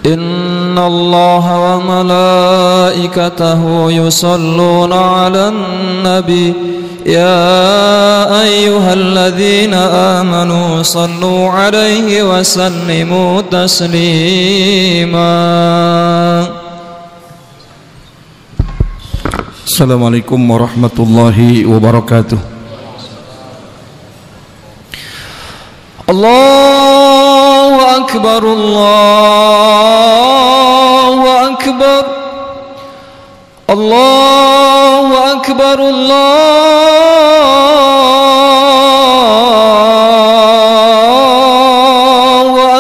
إن الله وملائكته يصلون على النبي يا أيها الذين آمنوا صلوا عليه وسلموا تسليما. Assalamualaikum warahmatullahi wabarakatuh. Allahu Akbar, Allahu Akbar, Allahu Akbar, Allahu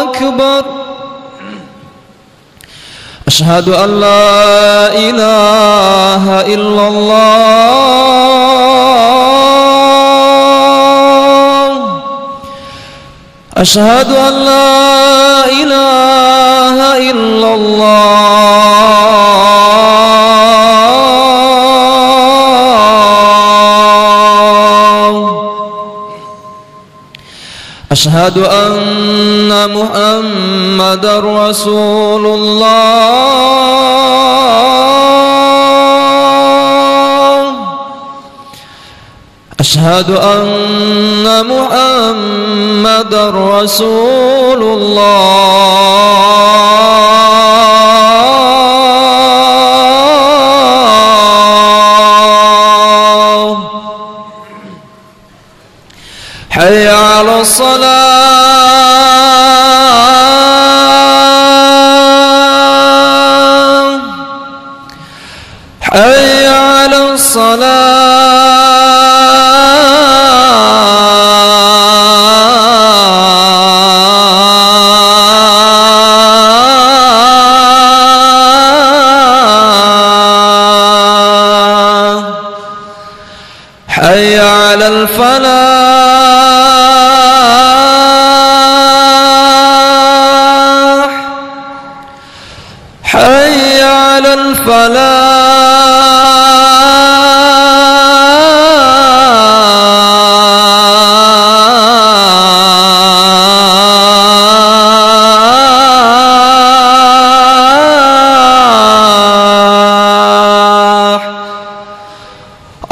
Akbar. Asyhadu an la ilaha illallah, asyhadu an la ilaha illallah, asyhadu anna Muhammadar Rasulullah, asyhadu anna Muhammadar Rasulullah. Hayya 'alas salah, hayya 'alas salah. حي على الفلاح، حي على الفلاح.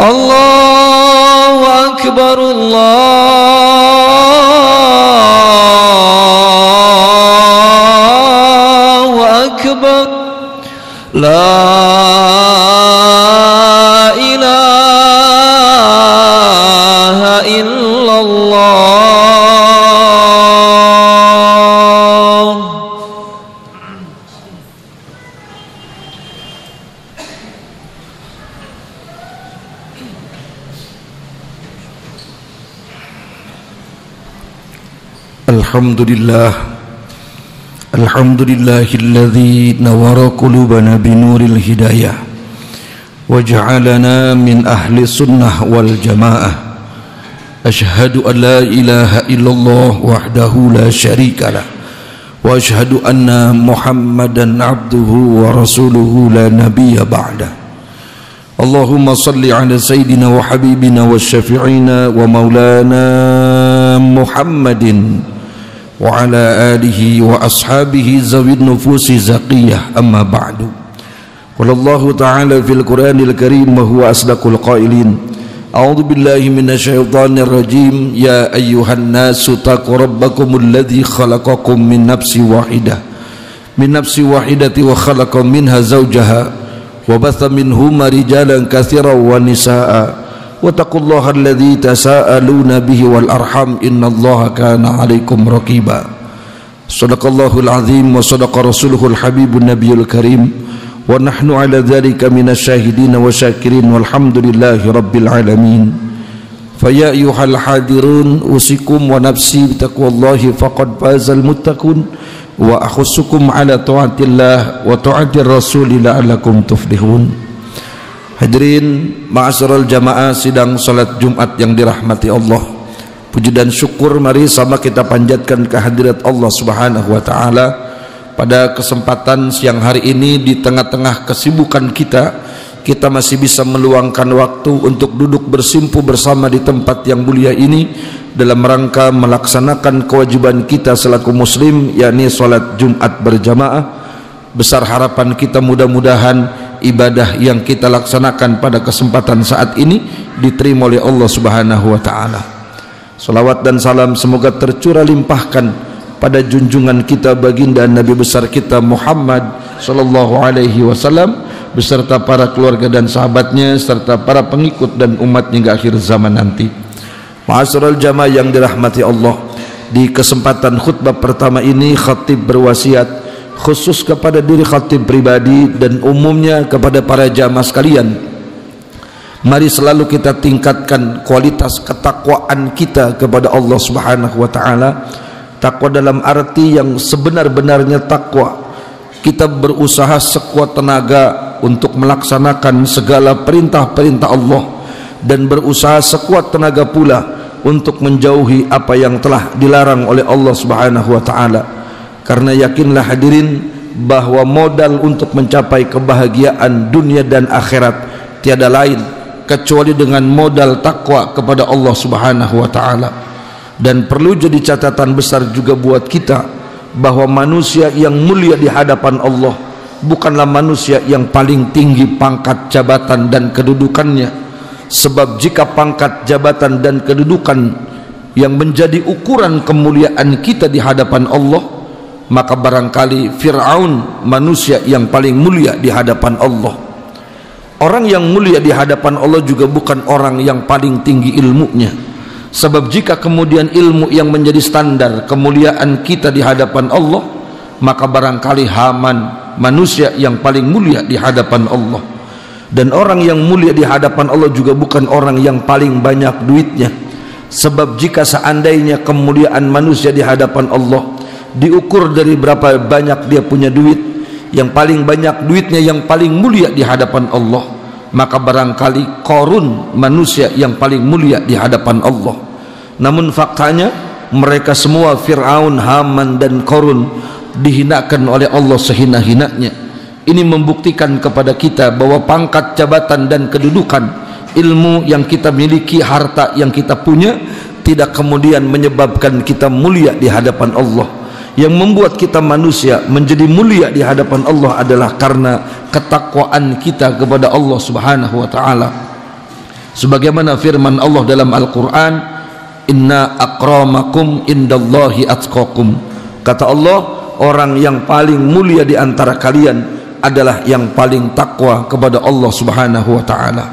Allahu Akbar, Allahu Akbar. La ilaha illallah. Alhamdulillah, alhamdulillahilladzi nawara qulubana binuril hidayah wa ja'alana min ahli sunnah wal jamaah. Ashhadu an la ilaha illallah wahdahu la syarikalah wa ashhadu anna Muhammadan abduhu wa rasuluhu la nabiyya ba'dah. Allahumma salli ala sayyidina wa habibina wa syafi'ina wa maulana Muhammadin wa ala alihi wa ashabihi zawid nufusi zaqiyah, amma ba'du. Qala Allah ta'ala fil Qur'anil Karim wa huwa asdaqul qailin. A'udzu billahi minasyaitonir rajim. Ya ayyuhan nasu taqu rabbakumul ladzi khalaqakum min nafsin wahidah wa khalaqa minha zawjaha wa batha minhuma rijalan katsiran wa nisaa'a wattaqullaha alladzi tasaaluna bihi wal arham innallaha kana 'alaikum raqiba. Shadaqallahul azim wa shadaqa rasuluhul habibun nabiyul karim wa nahnu 'ala dzalika minasyahidin wa syakirin walhamdulillahi rabbil alamin. Fa ya ayyuhal hadirun usikum wa nafsi bitaqwallahi faqad fazal muttaqun wa akhussukum 'ala ta'atillah wa ta'atir rasul la'allakum tuflihun. Hadirin ma'asyiral jamaah sidang salat Jumat yang dirahmati Allah. Puji dan syukur mari sama kita panjatkan kehadirat Allah Subhanahu wa taala pada kesempatan siang hari ini. Di tengah-tengah kesibukan kita masih bisa meluangkan waktu untuk duduk bersimpu bersama di tempat yang mulia ini dalam rangka melaksanakan kewajiban kita selaku muslim, yakni salat Jumat berjamaah. Besar harapan kita mudah-mudahan ibadah yang kita laksanakan pada kesempatan saat ini diterima oleh Allah Subhanahu wa taala. Salawat dan salam semoga tercurah limpahkan pada junjungan kita baginda Nabi besar kita Muhammad sallallahu alaihi wasallam beserta para keluarga dan sahabatnya serta para pengikut dan umatnya hingga akhir zaman nanti. Ma'asyiral jamaah yang dirahmati Allah, di kesempatan khutbah pertama ini khatib berwasiat khusus kepada diri khatib pribadi dan umumnya kepada para jamaah sekalian. Mari selalu kita tingkatkan kualitas ketakwaan kita kepada Allah Subhanahu wa taala. Takwa dalam arti yang sebenar-benarnya takwa. Kita berusaha sekuat tenaga untuk melaksanakan segala perintah-perintah Allah dan berusaha sekuat tenaga pula untuk menjauhi apa yang telah dilarang oleh Allah Subhanahu wa taala. Karena yakinlah hadirin bahwa modal untuk mencapai kebahagiaan dunia dan akhirat tiada lain kecuali dengan modal takwa kepada Allah Subhanahu wa taala. Dan perlu jadi catatan besar juga buat kita bahwa manusia yang mulia di hadapan Allah bukanlah manusia yang paling tinggi pangkat jabatan dan kedudukannya. Sebab jika pangkat jabatan dan kedudukan yang menjadi ukuran kemuliaan kita di hadapan Allah, maka barangkali Fir'aun manusia yang paling mulia di hadapan Allah. Orang yang mulia di hadapan Allah juga bukan orang yang paling tinggi ilmunya. Sebab jika kemudian ilmu yang menjadi standar kemuliaan kita di hadapan Allah, maka barangkali Haman manusia yang paling mulia di hadapan Allah. Dan orang yang mulia di hadapan Allah juga bukan orang yang paling banyak duitnya. Sebab jika seandainya kemuliaan manusia di hadapan Allah diukur dari berapa banyak dia punya duit, yang paling banyak duitnya yang paling mulia di hadapan Allah, maka barangkali Qarun manusia yang paling mulia di hadapan Allah. Namun faktanya mereka semua, Fir'aun, Haman dan Qarun, dihinakan oleh Allah sehina-hinanya. Ini membuktikan kepada kita bahwa pangkat jabatan dan kedudukan, ilmu yang kita miliki, harta yang kita punya tidak kemudian menyebabkan kita mulia di hadapan Allah. Yang membuat kita manusia menjadi mulia di hadapan Allah adalah karena ketakwaan kita kepada Allah Subhanahu wa taala. Sebagaimana firman Allah dalam Al-Qur'an, "Inna akramakum indallahi atqakum." Kata Allah, orang yang paling mulia di antara kalian adalah yang paling takwa kepada Allah Subhanahu wa taala.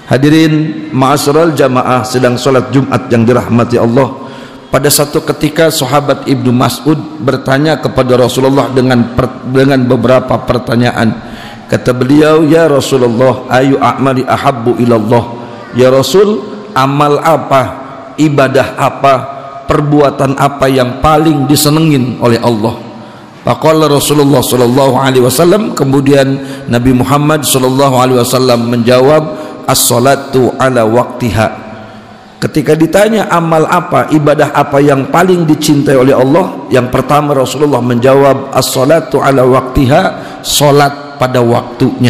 Hadirin ma'asyiral jamaah sedang salat Jumat yang dirahmati Allah. Pada satu ketika sahabat Ibnu Mas'ud bertanya kepada Rasulullah dengan beberapa pertanyaan. Kata beliau, "Ya Rasulullah, ayu a'mali ahabbu ilallah?" Ya Rasul, amal apa, ibadah apa, perbuatan apa yang paling disenengin oleh Allah? Faqala Rasulullah sallallahu alaihi wasallam, kemudian Nabi Muhammad sallallahu alaihi wasallam menjawab, "As-salatu ala waqtiha." Ketika ditanya amal apa, ibadah apa yang paling dicintai oleh Allah, yang pertama Rasulullah menjawab, as-salatu ala waqtiha, salat pada waktunya.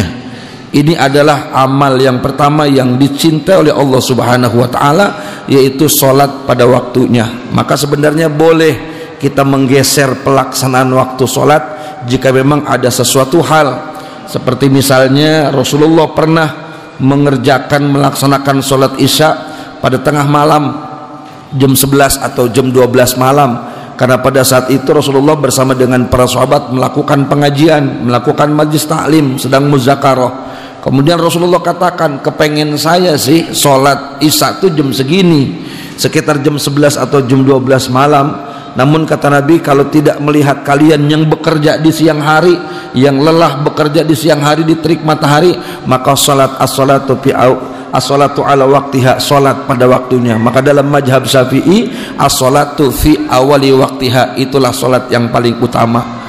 Ini adalah amal yang pertama yang dicintai oleh Allah Subhanahu wa taala, yaitu salat pada waktunya. Maka sebenarnya boleh kita menggeser pelaksanaan waktu salat jika memang ada sesuatu hal. Seperti misalnya Rasulullah pernah melaksanakan salat Isya pada tengah malam, jam 11 atau jam 12 malam, karena pada saat itu Rasulullah bersama dengan para sahabat melakukan pengajian, melakukan majlis taklim, sedang muzakarah. Kemudian Rasulullah katakan, kepengen saya sih sholat Isya itu jam segini, sekitar jam 11 atau jam 12 malam. Namun kata Nabi, kalau tidak melihat kalian yang bekerja di siang hari, yang lelah bekerja di siang hari di terik matahari, maka sholat as-salatu ala waqtiha, salat pada waktunya. Maka dalam mazhab Syafi'i, as-salatu fi awali waqtiha, itulah salat yang paling utama.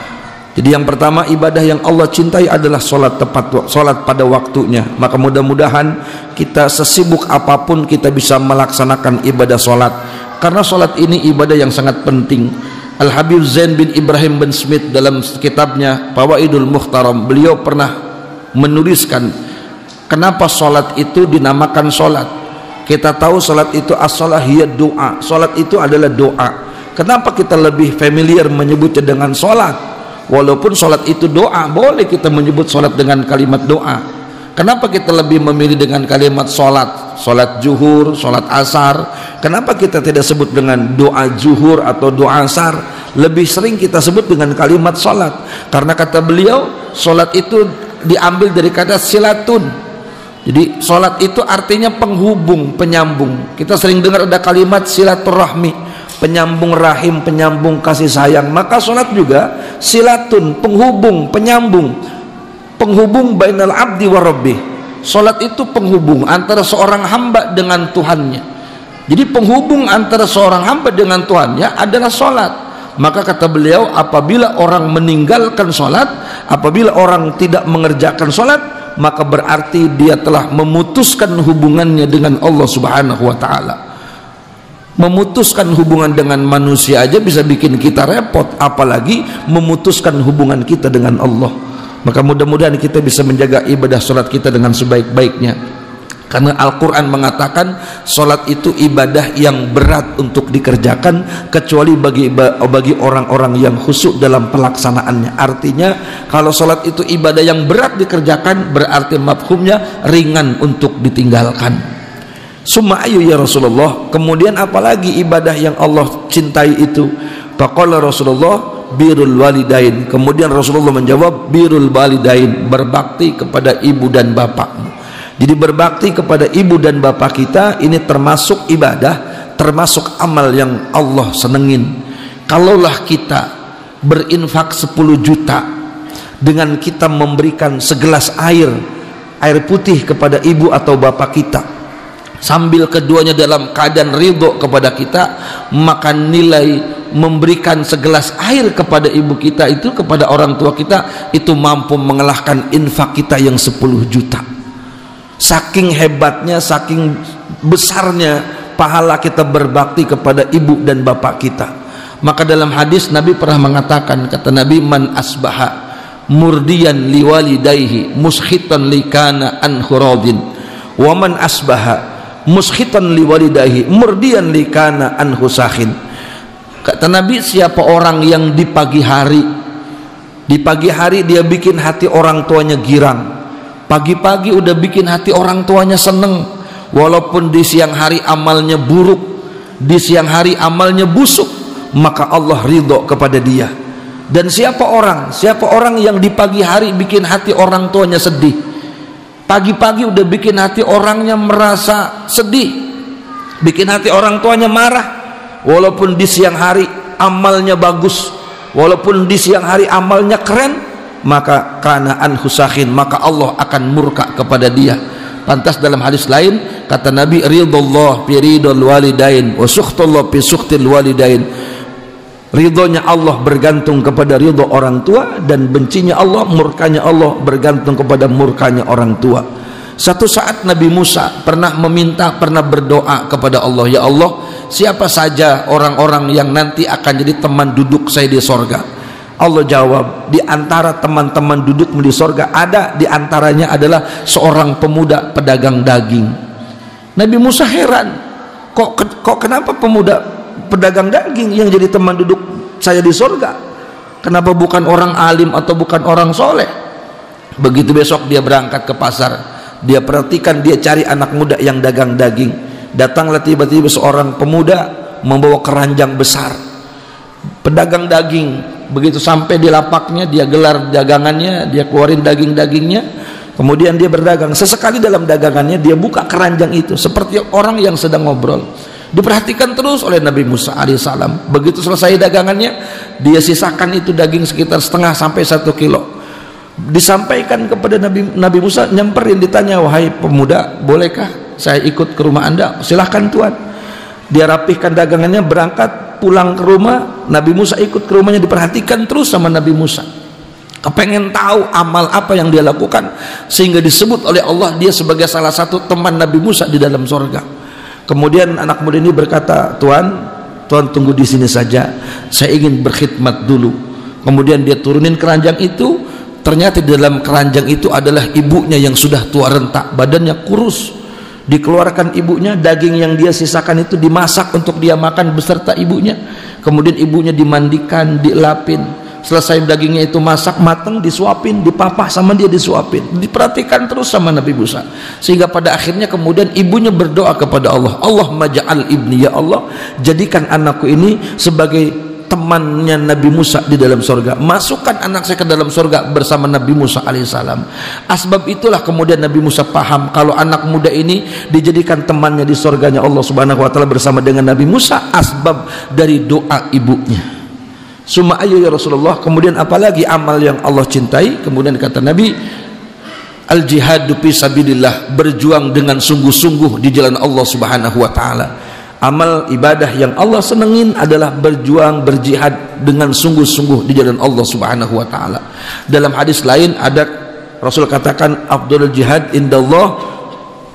Jadi yang pertama, ibadah yang Allah cintai adalah salat pada waktunya. Maka mudah-mudahan kita sesibuk apapun kita bisa melaksanakan ibadah salat, karena salat ini ibadah yang sangat penting. Al-Habib Zain bin Ibrahim bin Smith dalam kitabnya Fawaidul Muhtaram, beliau pernah menuliskan kenapa salat itu dinamakan salat. Kita tahu salat itu as-shalah hiya doa. Salat itu adalah doa. Kenapa kita lebih familiar menyebutnya dengan salat? Walaupun sholat itu doa, boleh kita menyebut sholat dengan kalimat doa. Kenapa kita lebih memilih dengan kalimat sholat, sholat zuhur, sholat asar? Kenapa kita tidak sebut dengan doa zuhur atau doa asar? Lebih sering kita sebut dengan kalimat sholat, karena kata beliau sholat itu diambil dari kata silatun. Jadi sholat itu artinya penghubung, penyambung. Kita sering dengar ada kalimat silaturahmi, penyambung rahim, penyambung kasih sayang. Maka sholat juga silatun, penghubung, penyambung, penghubung bainal abdi wa rabbih. Sholat itu penghubung antara seorang hamba dengan Tuhannya. Jadi penghubung antara seorang hamba dengan Tuhannya adalah sholat. Maka kata beliau, apabila orang meninggalkan sholat, apabila orang tidak mengerjakan sholat, maka berarti dia telah memutuskan hubungannya dengan Allah subhanahu wa ta'ala. Memutuskan hubungan dengan manusia aja bisa bikin kita repot, apalagi memutuskan hubungan kita dengan Allah. Maka mudah-mudahan kita bisa menjaga ibadah sholat kita dengan sebaik-baiknya, karena Al-Quran mengatakan sholat itu ibadah yang berat untuk dikerjakan, kecuali bagi orang-orang yang khusyuk dalam pelaksanaannya. Artinya kalau sholat itu ibadah yang berat dikerjakan, berarti mafhumnya ringan untuk ditinggalkan. Summa ayu ya Rasulullah, kemudian apalagi ibadah yang Allah cintai itu? Faqala Rasulullah birrul walidain. Kemudian Rasulullah menjawab birrul walidain, berbakti kepada ibu dan bapakmu. Jadi berbakti kepada ibu dan bapak kita ini termasuk ibadah, termasuk amal yang Allah senengin. Kalaulah kita berinfak 10 juta dengan kita memberikan segelas air putih kepada ibu atau bapak kita, sambil keduanya dalam keadaan ridho kepada kita, maka nilai memberikan segelas air kepada ibu kita itu, kepada orang tua kita, itu mampu mengalahkan infak kita yang 10 juta. Saking hebatnya, saking besarnya pahala kita berbakti kepada ibu dan bapak kita. Maka dalam hadis Nabi pernah mengatakan, kata Nabi, man asbaha murdiyan liwalidayhi muskhitan likana an huradin, wa man asbaha muskhitan liwalidayhi murdiyan likana an husakhin. Kata Nabi, siapa orang yang di pagi hari dia bikin hati orang tuanya girang, pagi-pagi udah bikin hati orang tuanya seneng, walaupun di siang hari amalnya buruk, di siang hari amalnya busuk, maka Allah ridho kepada dia. Dan siapa orang yang di pagi hari bikin hati orang tuanya sedih, pagi-pagi udah bikin hati orangnya merasa sedih, bikin hati orang tuanya marah, walaupun di siang hari amalnya bagus, walaupun di siang hari amalnya keren, maka kana an husakhin, maka Allah akan murka kepada dia. Pantas dalam hadis lain kata Nabi, ridallah fi ridal walidain wa sukhtullah fi sukhtil walidain. Ridhonya Allah bergantung kepada ridho orang tua, dan bencinya Allah, murkanya Allah bergantung kepada murkanya orang tua. Satu saat Nabi Musa pernah berdoa kepada Allah, ya Allah, siapa saja orang-orang yang nanti akan jadi teman duduk saya di sorga? Allah jawab, di antara teman-teman duduk di sorga ada, di antaranya adalah seorang pemuda pedagang daging. Nabi Musa heran, kok kenapa pemuda pedagang daging yang jadi teman duduk saya di sorga? Kenapa bukan orang alim atau bukan orang soleh? Begitu besok dia berangkat ke pasar, dia perhatikan, dia cari anak muda yang dagang daging. Datanglah tiba-tiba seorang pemuda membawa keranjang besar, pedagang daging. Begitu sampai di lapaknya, dia gelar dagangannya, dia keluarin daging-dagingnya, kemudian dia berdagang. Sesekali dalam dagangannya dia buka keranjang itu seperti orang yang sedang ngobrol. Diperhatikan terus oleh Nabi Musa alaihissalam. Begitu selesai dagangannya, dia sisakan itu daging sekitar 0,5 sampai 1 kilo. Disampaikan kepada Nabi Musa, nyamperin, ditanya, wahai pemuda, bolehkah saya ikut ke rumah Anda? Silahkan Tuan. Dia rapihkan dagangannya, berangkat pulang ke rumah. Nabi Musa ikut ke rumahnya, diperhatikan terus sama Nabi Musa, kepengen tahu amal apa yang dia lakukan, sehingga disebut oleh Allah dia sebagai salah satu teman Nabi Musa di dalam sorga. Kemudian anak muda ini berkata, Tuan tunggu di sini saja, saya ingin berkhidmat dulu. Kemudian dia turunin keranjang itu, ternyata di dalam keranjang itu adalah ibunya yang sudah tua renta, badannya kurus. Dikeluarkan ibunya, daging yang dia sisakan itu dimasak untuk dia makan beserta ibunya. Kemudian ibunya dimandikan, dielapin, selesai dagingnya itu masak matang, disuapin, dipapah sama dia, disuapin, diperhatikan terus sama Nabi Musa, sehingga pada akhirnya kemudian ibunya berdoa kepada Allah, Allahumma ja'al ibni, ya Allah jadikan anakku ini sebagai temannya Nabi Musa di dalam surga, masukkan anak saya ke dalam surga bersama Nabi Musa alaihissalam. Asbab itulah kemudian Nabi Musa paham kalau anak muda ini dijadikan temannya di surganya Allah subhanahu wa ta'ala bersama dengan Nabi Musa, asbab dari doa ibunya. Summa ayu ya Rasulullah, kemudian apalagi amal yang Allah cintai? Kemudian kata Nabi, al jihadu fi sabilillah, berjuang dengan sungguh-sungguh di jalan Allah subhanahu wa ta'ala. Amal ibadah yang Allah senengin adalah berjuang, berjihad dengan sungguh-sungguh di jalan Allah subhanahu wa ta'ala. Dalam hadis lain ada Rasul katakan, afdalul jihad indallah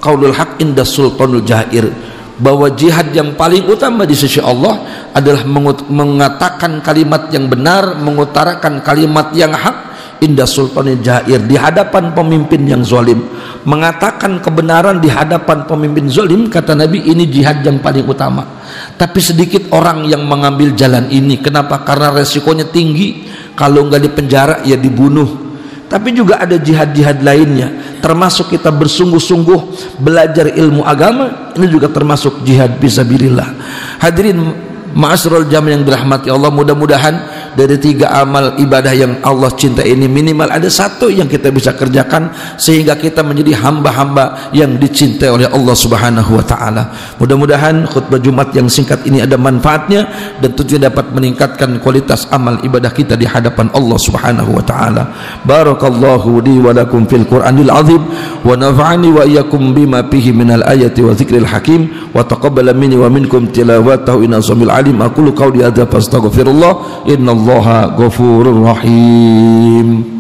qaulul haq inda sultanul jair, bahwa jihad yang paling utama di sisi Allah adalah mengatakan kalimat yang benar, mengutarakan kalimat yang hak inda sultanul jair, di hadapan pemimpin yang zalim. Mengatakan kebenaran di hadapan pemimpin zalim, kata Nabi, ini jihad yang paling utama. Tapi sedikit orang yang mengambil jalan ini. Kenapa? Karena resikonya tinggi, kalau nggak dipenjara ya dibunuh. Tapi juga ada jihad-jihad lainnya, termasuk kita bersungguh-sungguh belajar ilmu agama, ini juga termasuk jihad fisabilillah. Hadirin ma'asyiral jamaah yang dirahmati Allah, mudah-mudahan dari 3 amal ibadah yang Allah cinta ini minimal ada 1 yang kita bisa kerjakan sehingga kita menjadi hamba-hamba yang dicintai oleh Allah subhanahu wa ta'ala. Mudah-mudahan khutbah Jumat yang singkat ini ada manfaatnya dan tentunya dapat meningkatkan kualitas amal ibadah kita di hadapan Allah subhanahu wa ta'ala. Barakallahu li wa lakum fil Qur'anil azim wa nafa'ani wa iyyakum bima fihi minal ayati wa dzikril hakim wa taqabbala minni wa minkum tilawatahu inna samil alim. Aqulu qawli hadza fastaghfirullah innallaha ghafurur rahim.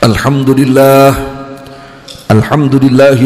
Alhamdulillah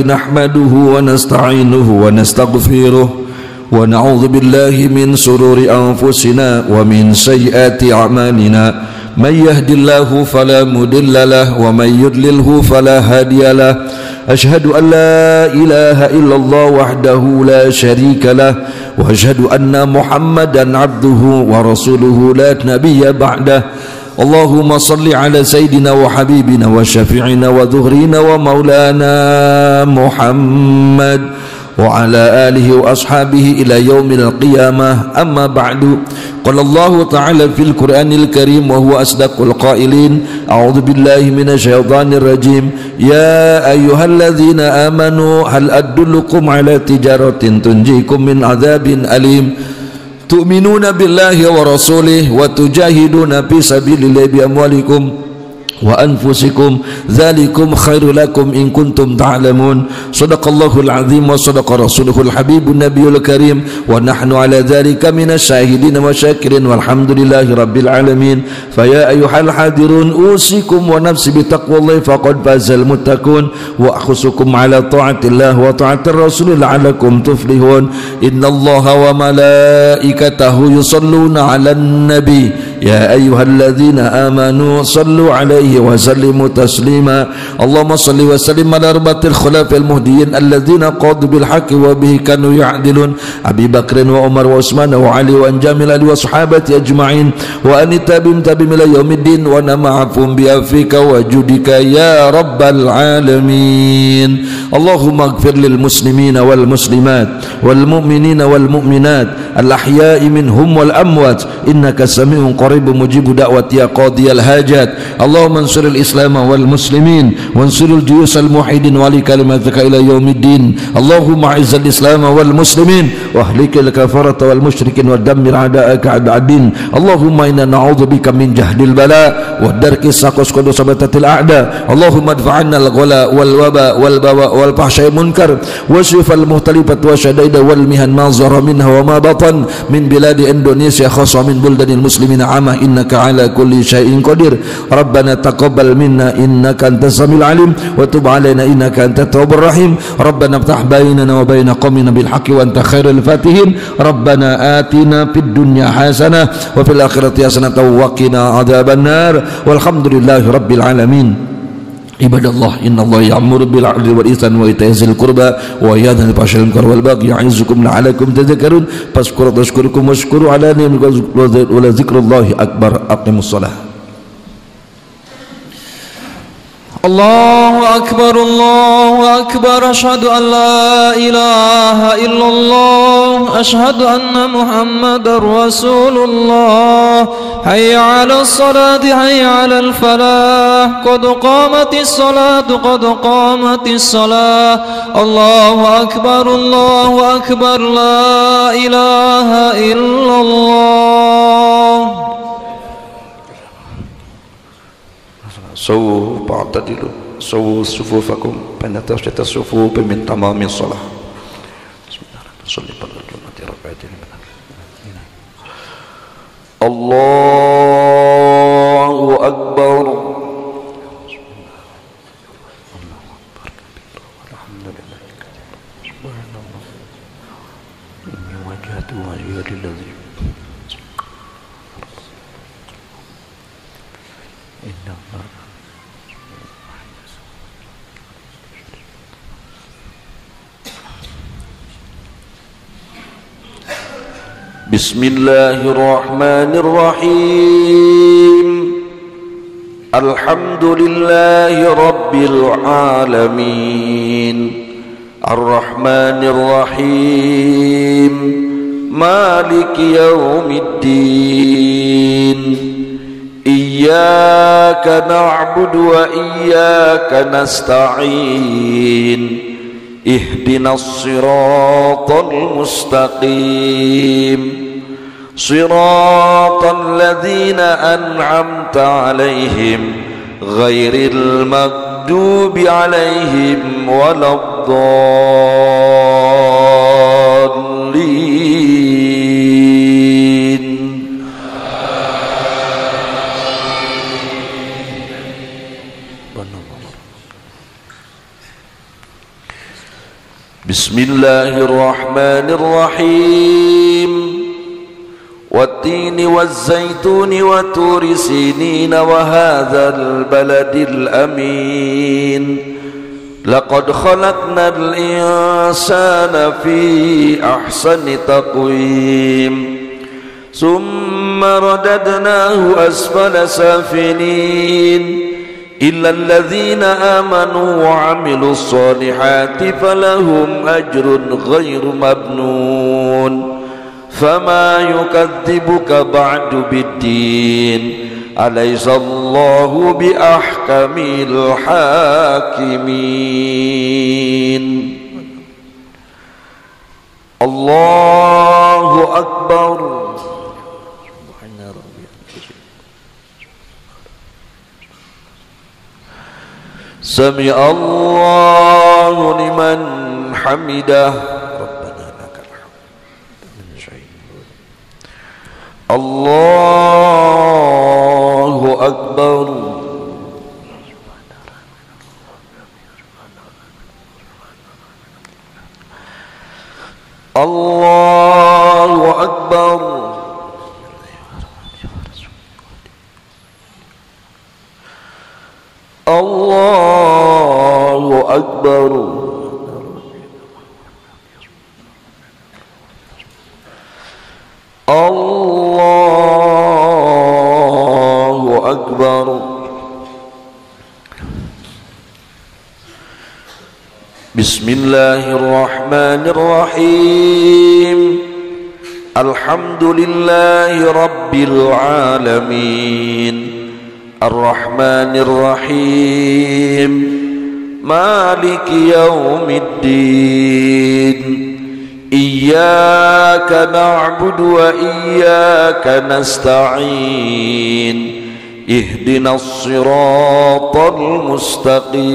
nahmaduhu wa nasta'inuhu wa nastaghfiruh wa na'udzu billahi min sururi anfusina wa min sayyiati a'malina. May yahdihillahu fala mudilla lahu wa may yudlilhu fala hadiya lahu. Ashhadu an la ilaha illallah wahdahu la syarika lahu wa ashhadu anna Muhammadan abduhu wa rasuluhu la nabiyya ba'dahu. Allahumma salli ala sayyidina wa habibina wa syafi'ina wa dhuhrina wa maulana Muhammad wa ala alihi wa ashabihi ila yaumil qiyamah. Amma ba'du. Qala Allah ta'ala fil Qur'anil Karim wa huwa asdaqul qailin. A'udzu billahi minasy syaithanir rajim. Ya ayyuhalladzina amanu hal adullukum ala tijaratin tunjikum min adzabin alim. Tu'minuna billahi wa rasulih wa tujahiduna fi sabilillahi bi amwalikum wa anfusikum dzalikum khairul lakum in kuntum ta'lamun. Shadaqallahul azim wa shadaqa rasuluhul habibun nabiyul karim wa nahnu ala dzalika minasy syahidin wa syakirin walhamdulillahi rabbil alamin. Fa ya ayyuhal hadirun usikum wa nafsi bi taqwallahi faqad fazal muttaqun wa akhusukum ala ta'atillah wa ta'atir rasul la'allakum tuflihun. Innallaha wa malaikatahu yusalluna 'alan nabi ya ayyuhalladzina amanu sallu 'alaihi wa sallimu taslima. Allahumma salli wa sallim ala arbatil khulafil muhdiyyin alladzina qadu bil haqqi wa bihi kanu ya'dilun Abi Bakr wa Umar wa Utsman wa Ali wa jamil ali wa sahabati ajma'in wa an tabi'in tabi'in ila yaumiddin wa nama'afum bi afika wa judika ya rabbal alamin. Allahumma ighfir lil muslimina wal muslimat wal mu'minina wal mu'minat al ahya'i minhum wal amwat innaka sami'un qaribun mujibud da'wati ya qadiyal hajat. Allahumma انصر الإسلام والمسلمين وانصر الجيوش الموحدين ولي كلمتك إلى يوم الدين. اللهم أعز الإسلام والمسلمين واهلك الكفرة والمشركين ودمر أعداءك أعداء الدين. اللهم إنا نعوذ بك من جهد البلاء والدرك السقط وسبتة الأعداء. اللهم ادفع عنا الغلاء والوباء والبواء والفحشاء المنكر والشفاء المختلفة والشدائد والمهن ما ظهر منها وما بطن من بلاد إندونيسيا خاصة من بلدان المسلمين ni'amah innaka ala kulli syai'in qadir. Rabbana taqabbal minna innaka antas samiul alim wa tub alaina innaka antat tawwabur rahim. Rabbana iftah bainana wa baina qaumina bil haqqi wa anta khairul fatihin. Rabbana atina fid dunya hasanah wa fil akhirati hasanah wa qina adzabannar. Walhamdulillahi rabbil alamin. Ibadallah, innallaha ya'muru bil 'adli wal ihsani wa ita'i dzil qurba wa yanha 'anil fahsya'i wal munkari wal baghi ya'izukum la'allakum tadhakkarun. Fazkuru tashkurukum washkuru 'ala ni'amikum wa la dzikrullahi akbar. Aqimus shalah. Allahu akbar, Allahu akbar. Asyhadu an la ilaha illallah, asyhadu anna Muhammadar Rasulullah. Hayya 'alas salati, hayya 'alal falah. Qad qamatis salatu, qad qamatis salah. Allahu akbar, Allahu akbar. La ilaha illallah. Sawu ba'tadilu sawu sufufakum baina tashdid as-sufuf min tamamis shalah. Allahu akbar. Bismillahirrahmanirrahim. Alhamdulillahi rabbil alamin. Ar-Rahmanir-Rahim. Maliki yaumiddin. Iyyaka na'budu wa iyyaka nasta'in. Ihdinas siratal mustaqim. Siratal ladzina an'amta 'alaihim ghairil maghdubi 'alaihim waladdallin. Bismillahirrahmanirrahim. Wat-tini waz-zaituni wa turi sinina wa hadzal baladil amin. Laqad khalaqnal insana fi ahsani taqwim. Summa radadnahu asfala safilin. إلا الذين آمنوا وعملوا الصالحات فلهم أجر غير ممنون. فما يكذبك بعد بالدين. أليس الله بأحكم الحاكمين. الله أكبر. Sami Allahu liman hamidah. Rabbana lakal hamd. Allahu akbar. Allahu akbar. Allahu akbar. Allahu akbar. Bismillahirrahmanirrahim. Alhamdulillahi rabbil alamin. Ar-Rahmanir-Rahim. Maliki yaumiddin. Iyyaka na'budu wa iyyaka nasta'in. Ihdinas siratal mustaqim.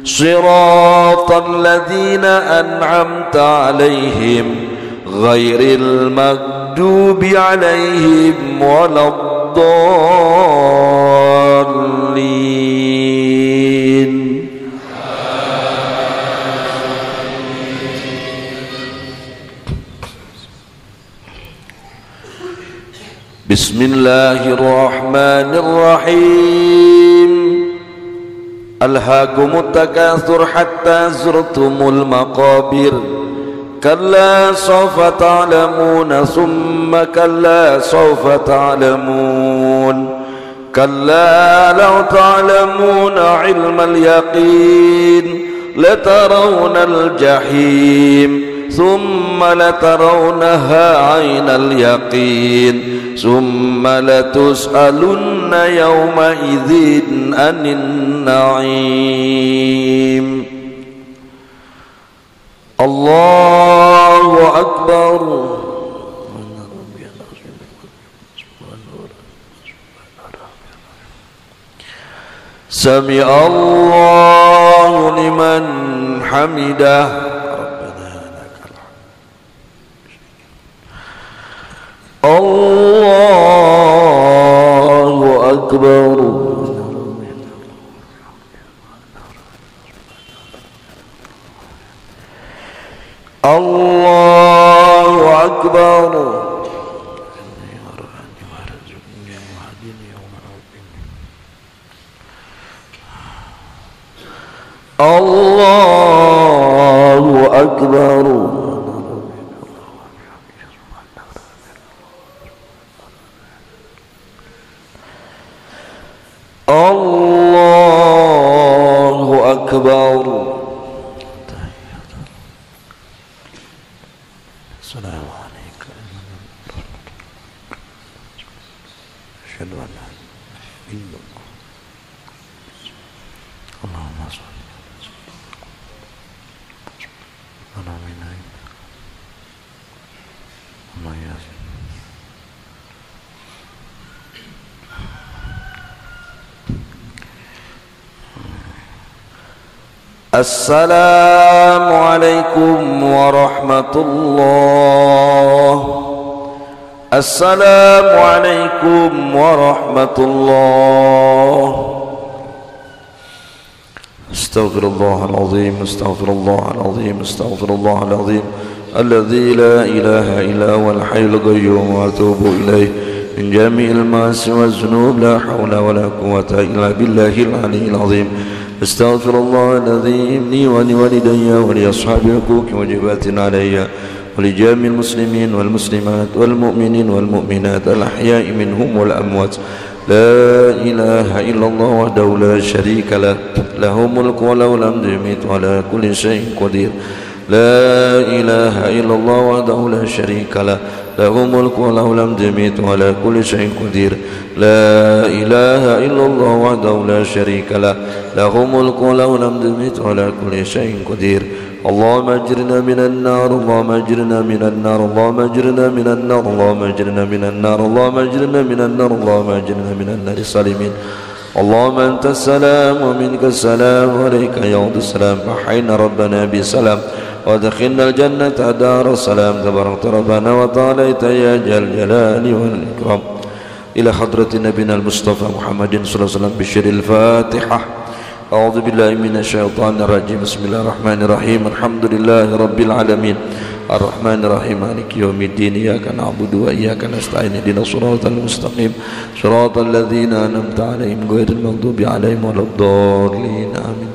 Siratal ladzina an'amta 'alaihim ghairil maghdubi المغضوب عليهم ولا الضالين. بسم الله الرحمن الرحيم. ألهاكم التكاثر حتى زرتم المقابر كلا سوف تعلمون ثم كلا سوف تعلمون كلا لو تعلمون علم اليقين لترون الجحيم ثم لترونها عين اليقين ثم لتسألن يومئذ عن النعيم. الله أكبر. سمع الله لمن حمده. الله أكبر. الله أكبر. الله أكبر. الله أكبر. السلام عليكم. أشهد أن لا إله إلا الله. اللهم صل على سيدنا محمد. السلام عليكم ورحمة الله. السلام عليكم ورحمة الله. استغفر الله العظيم. استغفر الله العظيم. استغفر الله العظيم الذي لا إله إلا هو الحي القيوم وأتوب إليه من جميع المعاصي والذنوب. لا حول ولا قوة إلا بالله العلي العظيم. استغفر الله العظيم لي ولوالدي ولأصحاب حقوق وجبات علي ولجميع المسلمين والمسلمات والمؤمنين والمؤمنات الأحياء منهم والأموات. لا إله إلا الله وحده لا شريك له له ملك وله الحمد يميت على كل شيء قدير. لا إله إلا الله وحده لا شريك له له ملك وله الحمد يميت على كل شيء قدير. لا إله إلا الله وحده لا شريك له له ملك وله الحمد يميت على كل شيء قدير. اللهم اجرنا من النار. اللهم اجرنا من النار. اللهم اجرنا من النار. اللهم اجرنا من النار. اللهم اجرنا من النار. اللهم اجرنا من النار سالمين. اللهم أنت السلام ومنك السلام وعليك يعود السلام. فحينا ربنا بسلام ودخلنا الجنة دار السلام. تبارك ربنا وتعاليت يا ذا الجلال والإكرام. إلى حضرة نبينا المصطفى محمد صلى الله عليه وسلم بشر الفاتحة. أعوذ بالله من الشيطان الرجيم. بسم الله الرحمن الرحيم. الحمد لله رب العالمين الرحمن الرحيم مالك يوم الدين. إياك نعبد وإياك نستعين اهدنا الصراط المستقيم صراط الذين أنعمت عليهم غير المغضوب عليهم ولا الضالين آمين.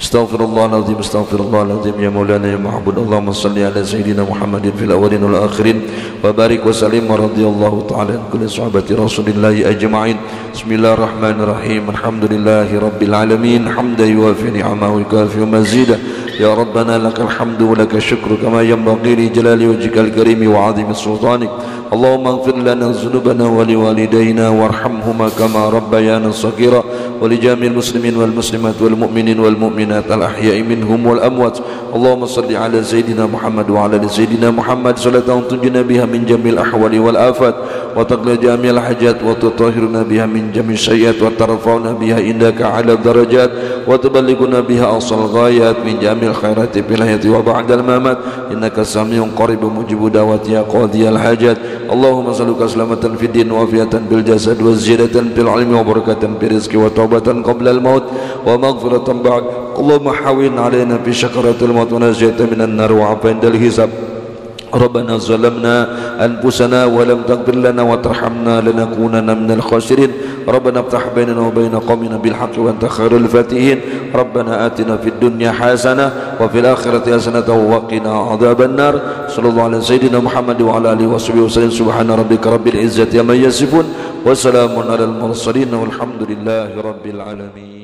استغفر الله العظيم. استغفر الله العظيم يا مولانا يا معبود. اللهم صل على سيدنا محمد في الأولين والآخرين وبارك وسلم ورضي الله تعالى عن كل صحابة رسول الله أجمعين. بسم الله الرحمن الرحيم. الحمد لله رب العالمين حمدا يوافي نعمه ويكافئ مزيدا. يا ربنا لك الحمد ولك الشكر كما ينبغي لجلال وجهك الكريم وعظيم سلطانك. اللهم اغفر لنا ذنوبنا ولوالدينا وارحمهما كما ربيانا صغيرا ولجميع المسلمين والمسلمات والمؤمنين والمؤمنات الأحياء منهم والأموات. اللهم صل على سيدنا محمد وعلى ال سيدنا محمد صلاة تنجينا بها من جميع الأحوال والآفات وتقضي جميع الحاجات وتطهرنا بها من جميع السيئات وترفعنا بها إنك على الدرجات وتبلغنا بها أقصى الغايات من جميع الخيرات في الحياة وبعد الممات إنك سميع قريب مجيب دعوات يا قاضي الحاجات اللهم صلك سلامة في الدين وعافية بالجسد وزيادة في العلم وبركة في الرزق وتوبة قبل الموت ومغفرة بعد اللهم حاول علينا في شكرة الموت ونجاة من النار وعفا عند الحساب ربنا ظلمنا أنفسنا ولم تغفر لنا وترحمنا لنكونن من الخاسرين ربنا افتح بيننا وبين قومنا بالحق وأنت خير الفاتحين ربنا آتنا في الدنيا حسنة وفي الآخرة حسنة وقنا عذاب النار صلى الله على سيدنا محمد وعلى آله وصحبه وسلم سبحان ربك رب العزة عما يصفون وسلام على المرسلين والحمد لله رب العالمين.